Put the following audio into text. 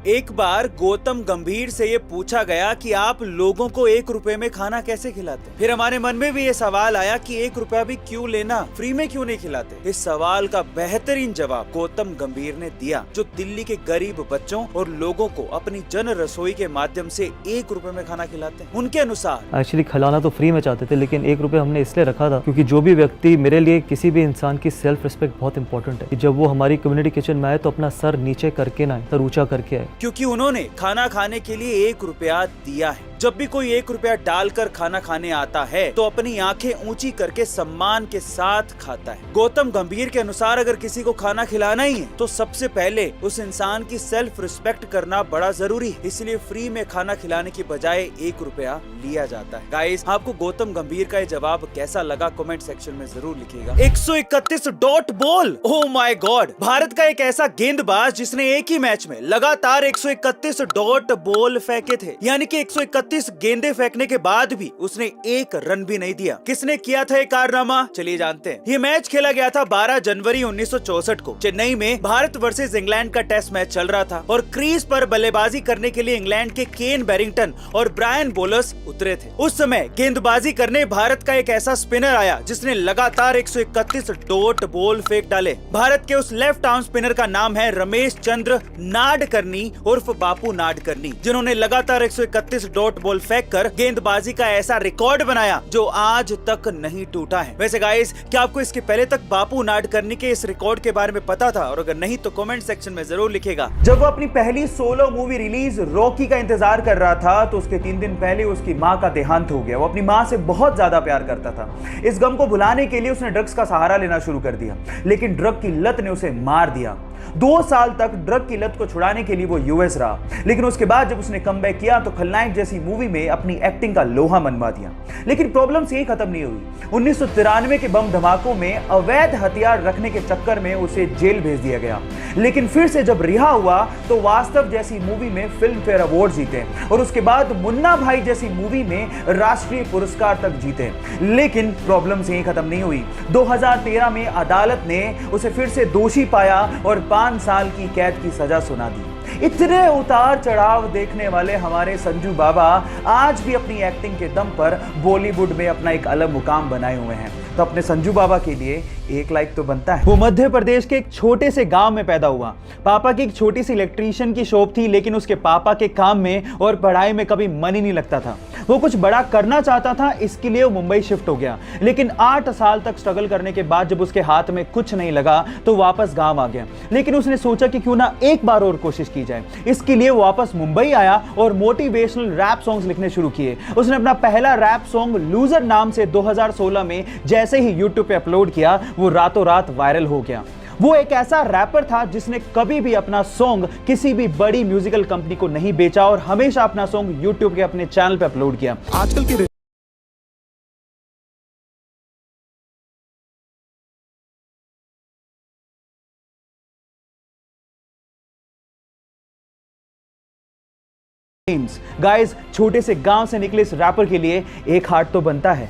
एक बार गौतम गंभीर से ये पूछा गया कि आप लोगों को 1 रुपए में खाना कैसे खिलाते। फिर हमारे मन में भी ये सवाल आया कि 1 रुपया भी क्यों लेना, फ्री में क्यों नहीं खिलाते। इस सवाल का बेहतरीन जवाब गौतम गंभीर ने दिया, जो दिल्ली के गरीब बच्चों और लोगों को अपनी जन रसोई के माध्यम से 1 रुपए में खाना खिलाते हैं। उनके अनुसार एक्चुअली खिलाना तो फ्री में चाहते थे, लेकिन 1 रुपए हमने इसलिए रखा था क्योंकि जो भी व्यक्ति, मेरे लिए किसी भी इंसान की सेल्फ रिस्पेक्ट बहुत इंपॉर्टेंट है कि जब वो हमारी कम्युनिटी किचन में आए तो अपना सर नीचे करके ना, सर ऊंचा करके आए, क्योंकि उन्होंने खाना खाने के लिए 1 रुपया दिया है। जब भी कोई 1 रुपया डालकर खाना खाने आता है तो अपनी आंखें ऊंची करके सम्मान के साथ खाता है। गौतम गंभीर के अनुसार अगर किसी को खाना खिलाना ही है तो सबसे पहले उस इंसान की सेल्फ रिस्पेक्ट करना बड़ा जरूरी है। इसलिए फ्री में खाना खिलाने की बजाय 1 रुपया लिया जाता है। गाइस, आपको गौतम गंभीर का ये जवाब कैसा लगा कमेंट सेक्शन में जरूर लिखिएगा। 131 dot ball, oh my God. Bharat का एक ऐसा गेंदबाज जिसने एक ही मैच में लगातार 131 डॉट बॉल फेंके थे, यानी कि 131 गेंदे फेंकने के बाद भी उसने 1 रन भी नहीं दिया। किसने किया था ये कारनामा, चलिए जानते हैं। ये मैच खेला गया था 12 जनवरी 1964 को। चेन्नई में भारत वर्सेस इंग्लैंड का टेस्ट मैच चल रहा था और क्रीज पर बल्लेबाजी करने के लिए इंग्लैंड के केन बैरिंगटन और ब्रायन बोलर्स उतरे थे। उस समय गेंदबाजी करने भारत का एक ऐसा स्पिनर आया जिसने लगातार 131 डॉट बॉल फेंक डाले। भारत के उस लेफ्ट आर्म स्पिनर का नाम है रमेश चंद्र नाडकर्णी उर्फ बापू नाडकर्णी, जिन्होंने लगातार 131 डॉट बॉल फेंककर गेंदबाजी का ऐसा रिकॉर्ड बनाया जो आज तक नहीं टूटा है। वैसे गाइस, क्या आपको इसके पहले तक बापू नाडकर्णी के इस रिकॉर्ड के बारे में पता था? और अगर नहीं तो कमेंट सेक्शन में जरूर लिखेगा। जब वो अपनी पहली सोलो मूवी रिलीज रॉकी का इंतजार कर रहा था तो उसके 3 दिन पहले उसकी मां का देहांत हो गया। वो अपनी मां से बहुत ज्यादा प्यार करता था। इस गम को भुलाने के लिए उसने ड्रग्स का सहारा लेना शुरू कर दिया, लेकिन ड्रग की लत ने उसे मार दिया। 2 साल तक ड्रग की लत को छुड़ाने के लिए वो यूएस रहा, लेकिन उसके बाद जब उसने कमबैक किया तो खलनायक जैसी मूवी में अपनी एक्टिंग का लोहा मनवा दिया। लेकिन प्रॉब्लम्स यही खत्म नहीं हुई। 1993 के बम धमाकों में अवैध हथियार रखने के चक्कर में उसे जेल भेज दिया गया, लेकिन फिर से जब रिहा हुआ तो वास्तव जैसी मूवी में फिल्म फेयर अवार्ड जीते और उसके बाद मुन्ना भाई जैसी मूवी में राष्ट्रीय पुरस्कार तक जीते। लेकिन प्रॉब्लम्स यही खत्म नहीं हुई। 2013 में अदालत ने उसे फिर से दोषी पाया और 5 साल की कैद की सजा सुना दी। इतने उतार चढ़ाव देखने वाले हमारे संजू बाबा आज भी अपनी एक्टिंग के दम पर बॉलीवुड में अपना एक अलग मुकाम बनाए हुए हैं। तो अपने संजू बाबा के लिए 1 लाइक तो बनता है। वो मध्य प्रदेश के एक छोटे से गांव में पैदा हुआ। पापा की एक छोटी सी इलेक्ट्रीशियन की शॉप थी, लेकिन उसके पापा के काम में और पढ़ाई में कभी मन ही नहीं लगता था। वो कुछ बड़ा करना चाहता था, इसके लिए वो मुंबई शिफ्ट हो गया। लेकिन 8 साल तक स्ट्रगल करने के बाद जब उसके हाथ में कुछ नहीं लगा तो वापस गांव आ गया। लेकिन उसने सोचा कि क्यों ना एक बार और कोशिश की जाए। इसके लिए वो वापस मुंबई आया और मोटिवेशनल रैप सॉन्ग्स लिखने शुरू किए। उसने अपना पहला रैप सॉन्ग लूजर नाम से 2016 में जैसे ही यूट्यूब पे अपलोड किया, वो रातों रात वायरल हो गया। वो एक ऐसा रैपर था जिसने कभी भी अपना सॉन्ग किसी भी बड़ी म्यूजिकल कंपनी को नहीं बेचा और हमेशा अपना सॉन्ग यूट्यूब के अपने चैनल पे अपलोड किया। आजकल की गाइस, छोटे से गांव से निकले इस रैपर के लिए 1 हार्ट तो बनता है।